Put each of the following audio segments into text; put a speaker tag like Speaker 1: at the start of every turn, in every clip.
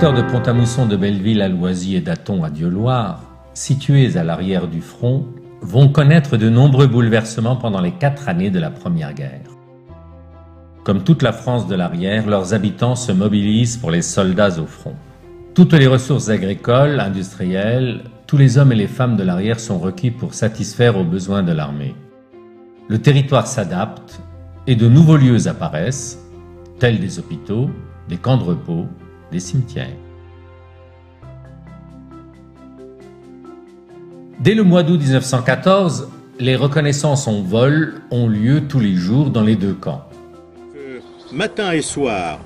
Speaker 1: secteurs de Pont-à-Mousson, de Belleville à Loisy et d'Athon à Dieuloir, situés à l'arrière du front, vont connaître de nombreux bouleversements pendant les 4 années de la Première Guerre. Comme toute la France de l'arrière, leurs habitants se mobilisent pour les soldats au front. Toutes les ressources agricoles, industrielles, tous les hommes et les femmes de l'arrière sont requis pour satisfaire aux besoins de l'armée. Le territoire s'adapte et de nouveaux lieux apparaissent, tels des hôpitaux, des camps de repos, des cimetières. Dès le mois d'août 1914, les reconnaissances en vol ont lieu tous les jours dans les 2 camps.
Speaker 2: Matin et soir,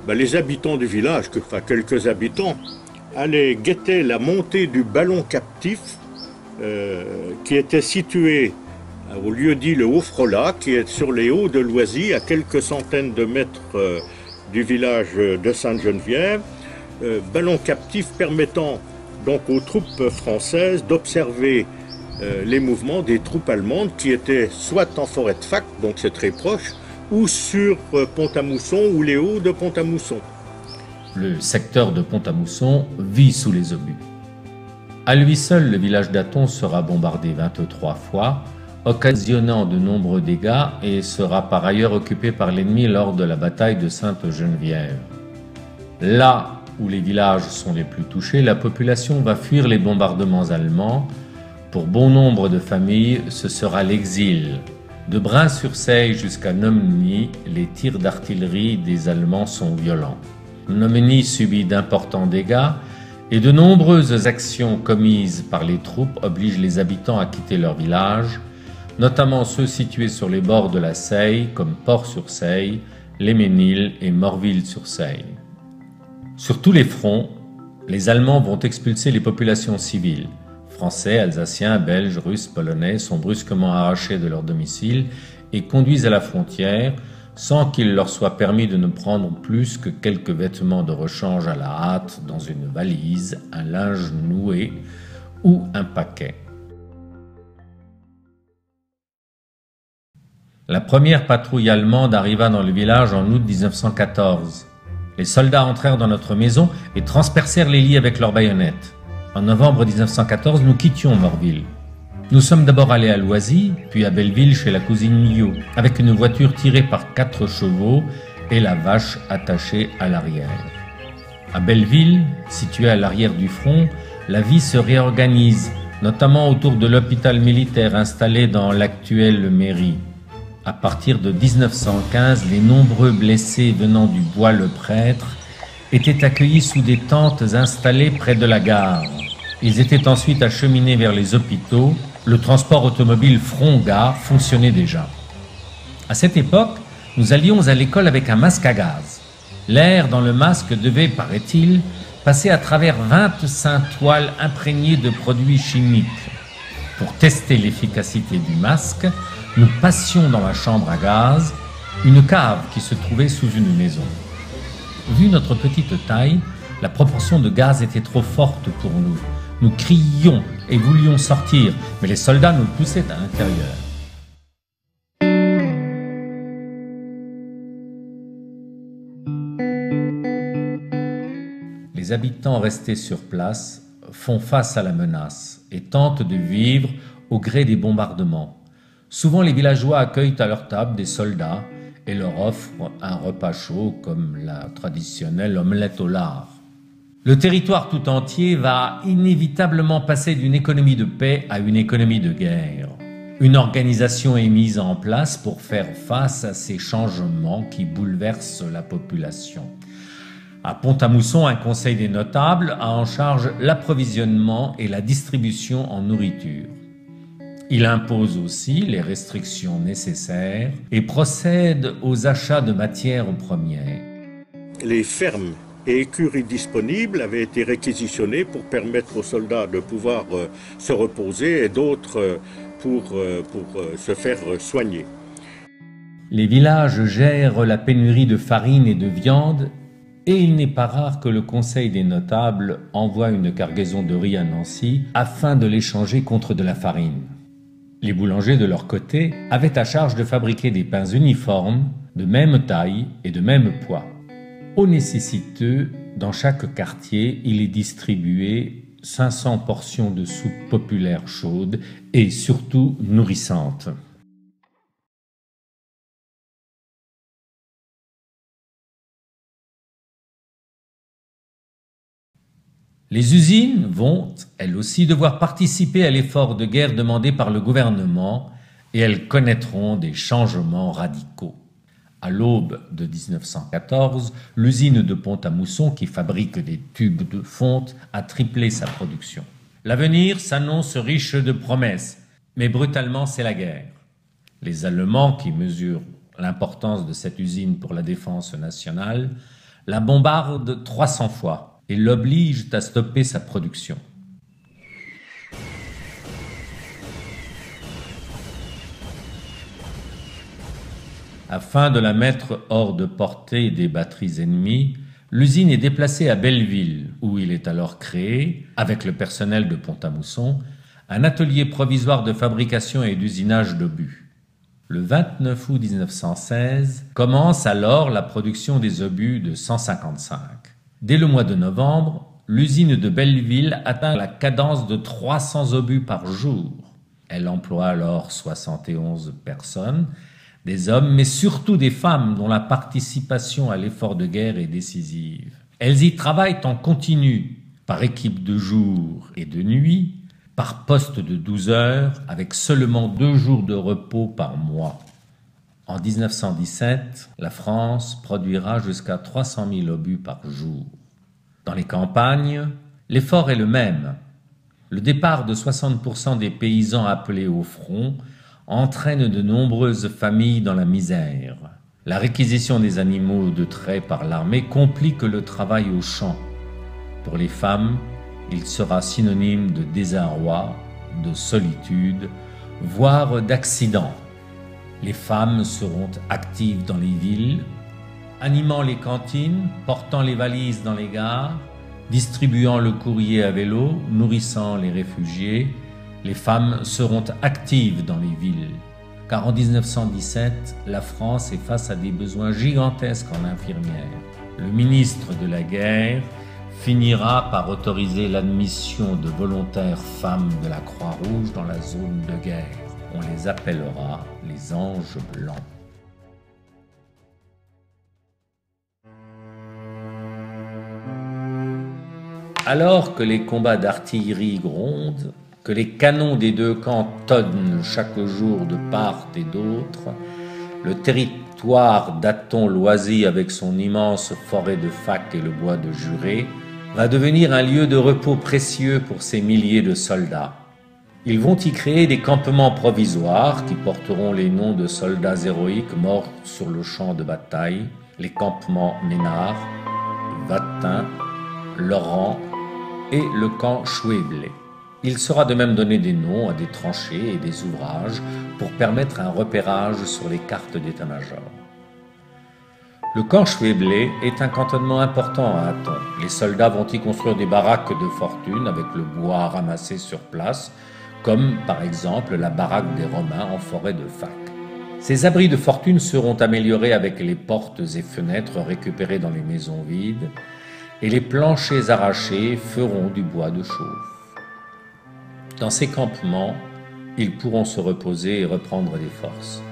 Speaker 2: les habitants du village, quelques habitants, allaient guetter la montée du ballon captif qui était situé au lieu-dit le Haut-Frolat, qui est sur les hauts de Loisy, à quelques centaines de mètres du village de Sainte-Geneviève. Ballon captif permettant donc aux troupes françaises d'observer les mouvements des troupes allemandes qui étaient soit en forêt de Fact, donc c'est très proche, ou sur Pont-à-Mousson ou les hauts de Pont-à-Mousson.
Speaker 1: Le secteur de Pont-à-Mousson vit sous les obus. À lui seul, le village d'Athon sera bombardé 23 fois, occasionnant de nombreux dégâts et sera par ailleurs occupé par l'ennemi lors de la bataille de Sainte-Geneviève. Là où les villages sont les plus touchés, la population va fuir les bombardements allemands. Pour bon nombre de familles, ce sera l'exil. De Brin-sur-Seille jusqu'à Nomeny, les tirs d'artillerie des Allemands sont violents. Nomeny subit d'importants dégâts et de nombreuses actions commises par les troupes obligent les habitants à quitter leur village, notamment ceux situés sur les bords de la Seille, comme Port-sur-Seille, Les Ménil et Morville-sur-Seille. Sur tous les fronts, les Allemands vont expulser les populations civiles. Français, Alsaciens, Belges, Russes, Polonais sont brusquement arrachés de leur domicile et conduits à la frontière sans qu'il leur soit permis de ne prendre plus que quelques vêtements de rechange à la hâte dans une valise, un linge noué ou un paquet. La première patrouille allemande arriva dans le village en août 1914. Les soldats entrèrent dans notre maison et transpercèrent les lits avec leurs baïonnettes. En novembre 1914, nous quittions Morville. Nous sommes d'abord allés à Loisy, puis à Belleville chez la cousine Millot, avec une voiture tirée par 4 chevaux et la vache attachée à l'arrière. À Belleville, située à l'arrière du front, la vie se réorganise, notamment autour de l'hôpital militaire installé dans l'actuelle mairie. À partir de 1915, les nombreux blessés venant du Bois-le-Prêtre étaient accueillis sous des tentes installées près de la gare. Ils étaient ensuite acheminés vers les hôpitaux. Le transport automobile front-gare fonctionnait déjà. À cette époque, nous allions à l'école avec un masque à gaz. L'air dans le masque devait, paraît-il, passer à travers 25 toiles imprégnées de produits chimiques. Pour tester l'efficacité du masque, nous passions dans la chambre à gaz, une cave qui se trouvait sous une maison. Vu notre petite taille, la proportion de gaz était trop forte pour nous. Nous criions et voulions sortir, mais les soldats nous poussaient à l'intérieur. Les habitants restés sur place font face à la menace et tentent de vivre au gré des bombardements. Souvent, les villageois accueillent à leur table des soldats et leur offrent un repas chaud comme la traditionnelle omelette au lard. Le territoire tout entier va inévitablement passer d'une économie de paix à une économie de guerre. Une organisation est mise en place pour faire face à ces changements qui bouleversent la population. À Pont-à-Mousson, un conseil des notables a en charge l'approvisionnement et la distribution en nourriture. Il impose aussi les restrictions nécessaires et procède aux achats de matières premières.
Speaker 2: Les fermes et écuries disponibles avaient été réquisitionnées pour permettre aux soldats de pouvoir se reposer et d'autres pour se faire soigner.
Speaker 1: Les villages gèrent la pénurie de farine et de viande et il n'est pas rare que le conseil des notables envoie une cargaison de riz à Nancy afin de l'échanger contre de la farine. Les boulangers, de leur côté, avaient à charge de fabriquer des pains uniformes, de même taille et de même poids. Aux nécessiteux, Dans chaque quartier, il est distribué 500 portions de soupe populaire chaude et surtout nourrissante. Les usines vont, elles aussi, devoir participer à l'effort de guerre demandé par le gouvernement et elles connaîtront des changements radicaux. À l'aube de 1914, l'usine de Pont-à-Mousson, qui fabrique des tubes de fonte, a triplé sa production. L'avenir s'annonce riche de promesses, mais brutalement c'est la guerre. Les Allemands, qui mesurent l'importance de cette usine pour la défense nationale, la bombardent 300 fois et l'obligent à stopper sa production. Afin de la mettre hors de portée des batteries ennemies, l'usine est déplacée à Belleville, où il est alors créé, avec le personnel de Pont-à-Mousson, un atelier provisoire de fabrication et d'usinage d'obus. Le 29 août 1916 commence alors la production des obus de 155. Dès le mois de novembre, l'usine de Belleville atteint la cadence de 300 obus par jour. Elle emploie alors 71 personnes, des hommes, mais surtout des femmes dont la participation à l'effort de guerre est décisive. Elles y travaillent en continu, par équipe de jour et de nuit, par poste de 12 heures, avec seulement 2 jours de repos par mois. En 1917, la France produira jusqu'à 300 000 obus par jour. Dans les campagnes, l'effort est le même. Le départ de 60% des paysans appelés au front entraîne de nombreuses familles dans la misère. La réquisition des animaux de trait par l'armée complique le travail au champ. Pour les femmes, il sera synonyme de désarroi, de solitude, voire d'accident. Les femmes seront actives dans les villes, animant les cantines, portant les valises dans les gares, distribuant le courrier à vélo, nourrissant les réfugiés. Les femmes seront actives dans les villes, car en 1917, la France est face à des besoins gigantesques en infirmières. Le ministre de la guerre finira par autoriser l'admission de volontaires femmes de la Croix-Rouge dans la zone de guerre. On les appellera les anges blancs. Alors que les combats d'artillerie grondent, que les canons des deux camps tonnent chaque jour de part et d'autre, le territoire d'Athon-Loisy, avec son immense forêt de facs et le bois de Juré, va devenir un lieu de repos précieux pour ces milliers de soldats. Ils vont y créer des campements provisoires qui porteront les noms de soldats héroïques morts sur le champ de bataille, les campements Ménard, Watin, Laurent et le camp Chouéblé. Il sera de même donné des noms à des tranchées et des ouvrages pour permettre un repérage sur les cartes d'état-major. Le camp Chouéblé est un cantonnement important à Athon. Les soldats vont y construire des baraques de fortune avec le bois ramassé sur place, comme par exemple la baraque des Romains en forêt de fac. Ces abris de fortune seront améliorés avec les portes et fenêtres récupérées dans les maisons vides, et les planchers arrachés feront du bois de chauffe. Dans ces campements, ils pourront se reposer et reprendre des forces.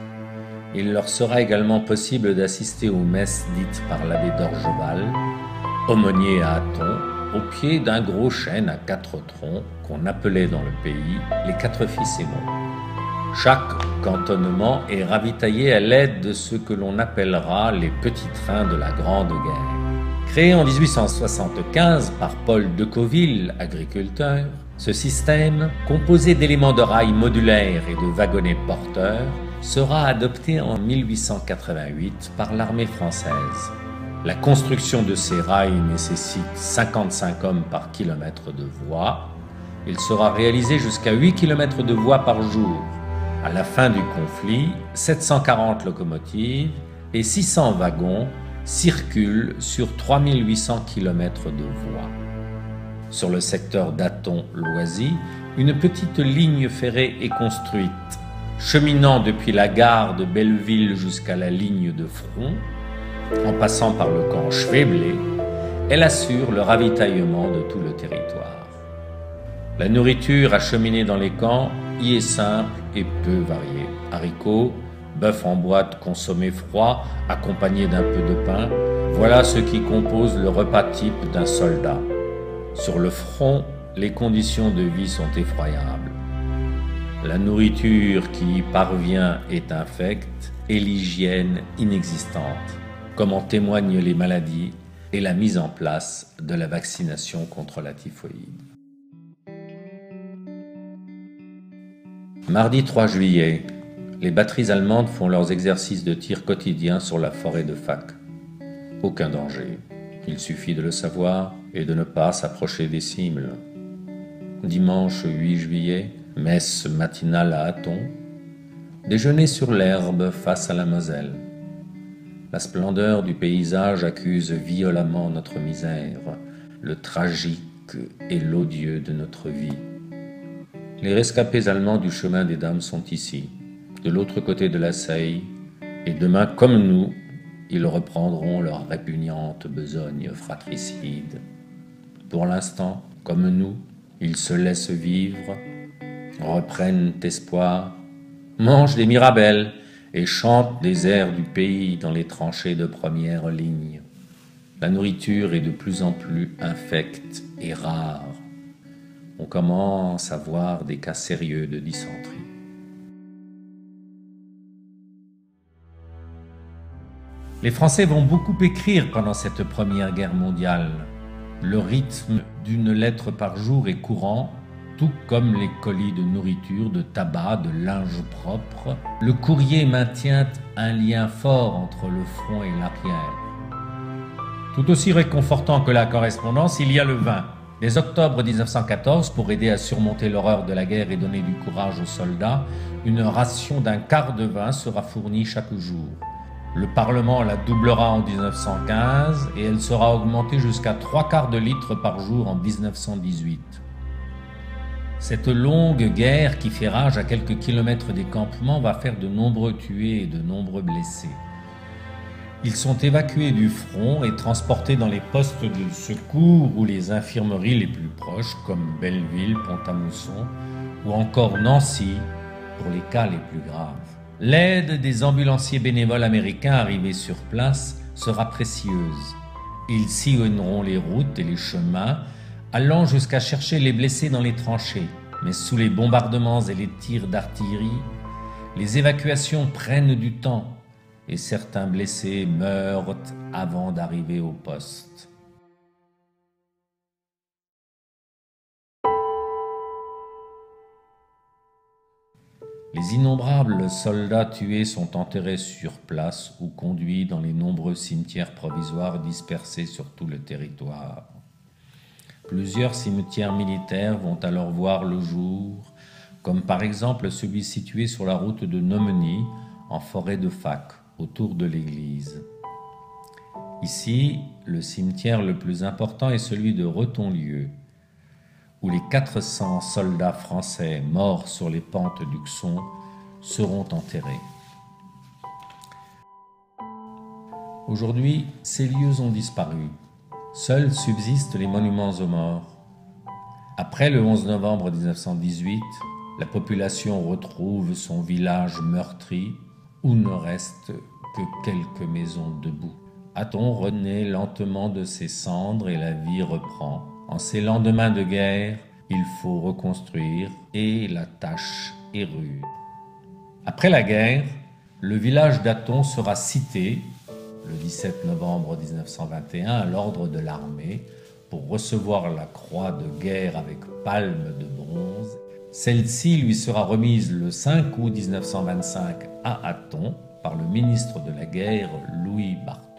Speaker 1: Il leur sera également possible d'assister aux messes dites par l'abbé d'Orgeval, aumônier à Athon, au pied d'un gros chêne à 4 troncs qu'on appelait dans le pays les 4 fils Aymon. Chaque cantonnement est ravitaillé à l'aide de ce que l'on appellera les petits trains de la Grande Guerre. Créé en 1875 par Paul Decoville, agriculteur, ce système, composé d'éléments de rails modulaires et de wagonnets porteurs, sera adopté en 1888 par l'armée française. La construction de ces rails nécessite 55 hommes par kilomètre de voie. Il sera réalisé jusqu'à 8 km de voie par jour. À la fin du conflit, 740 locomotives et 600 wagons circulent sur 3800 km de voie. Sur le secteur d'Athon-Loisy, une petite ligne ferrée est construite, cheminant depuis la gare de Belleville jusqu'à la ligne de front, en passant par le camp Chouéblé. Elle assure le ravitaillement de tout le territoire. La nourriture acheminée dans les camps y est simple et peu variée. Haricots, bœuf en boîte consommé froid, accompagné d'un peu de pain, voilà ce qui compose le repas type d'un soldat. Sur le front, les conditions de vie sont effroyables. La nourriture qui y parvient est infecte et l'hygiène inexistante, comme en témoignent les maladies et la mise en place de la vaccination contre la typhoïde. Mardi 3 juillet, les batteries allemandes font leurs exercices de tir quotidiens sur la forêt de Fac. Aucun danger, il suffit de le savoir et de ne pas s'approcher des cibles. Dimanche 8 juillet, messe matinale à Hatton, déjeuner sur l'herbe face à la Moselle. La splendeur du paysage accuse violemment notre misère, le tragique et l'odieux de notre vie. Les rescapés allemands du chemin des dames sont ici, de l'autre côté de la Seille, et demain, comme nous, ils reprendront leur répugnante besogne fratricide. Pour l'instant, comme nous, ils se laissent vivre, reprennent espoir, mangent des mirabelles et chantent des airs du pays dans les tranchées de première ligne. La nourriture est de plus en plus infecte et rare. On commence à voir des cas sérieux de dysenterie. Les Français vont beaucoup écrire pendant cette Première Guerre mondiale. Le rythme d'une lettre par jour est courant, tout comme les colis de nourriture, de tabac, de linge propre. Le courrier maintient un lien fort entre le front et l'arrière. Tout aussi réconfortant que la correspondance, il y a le vin. Dès octobre 1914, pour aider à surmonter l'horreur de la guerre et donner du courage aux soldats, une ration d'un quart de vin sera fournie chaque jour. Le Parlement la doublera en 1915 et elle sera augmentée jusqu'à 3/4 de litre par jour en 1918. Cette longue guerre qui fait rage à quelques kilomètres des campements va faire de nombreux tués et de nombreux blessés. Ils sont évacués du front et transportés dans les postes de secours ou les infirmeries les plus proches, comme Belleville, Pont-à-Mousson ou encore Nancy, pour les cas les plus graves. L'aide des ambulanciers bénévoles américains arrivés sur place sera précieuse. Ils sillonneront les routes et les chemins, allant jusqu'à chercher les blessés dans les tranchées. Mais sous les bombardements et les tirs d'artillerie, les évacuations prennent du temps et certains blessés meurent avant d'arriver au poste. Les innombrables soldats tués sont enterrés sur place ou conduits dans les nombreux cimetières provisoires dispersés sur tout le territoire. Plusieurs cimetières militaires vont alors voir le jour, comme par exemple celui situé sur la route de Nomeny, en forêt de Fac, autour de l'église. Ici, le cimetière le plus important est celui de Retonlieu, où les 400 soldats français morts sur les pentes du Xon seront enterrés. Aujourd'hui, ces lieux ont disparu. Seuls subsistent les monuments aux morts. Après le 11 novembre 1918, la population retrouve son village meurtri où ne reste que quelques maisons debout. Hatton renaît lentement de ses cendres et la vie reprend. En ces lendemains de guerre, il faut reconstruire et la tâche est rude. Après la guerre, le village d'Hatton sera cité le 17 novembre 1921 à l'ordre de l'armée pour recevoir la croix de guerre avec palme de bronze. Celle-ci lui sera remise le 5 août 1925 à Hatton par le ministre de la guerre Louis Barthon.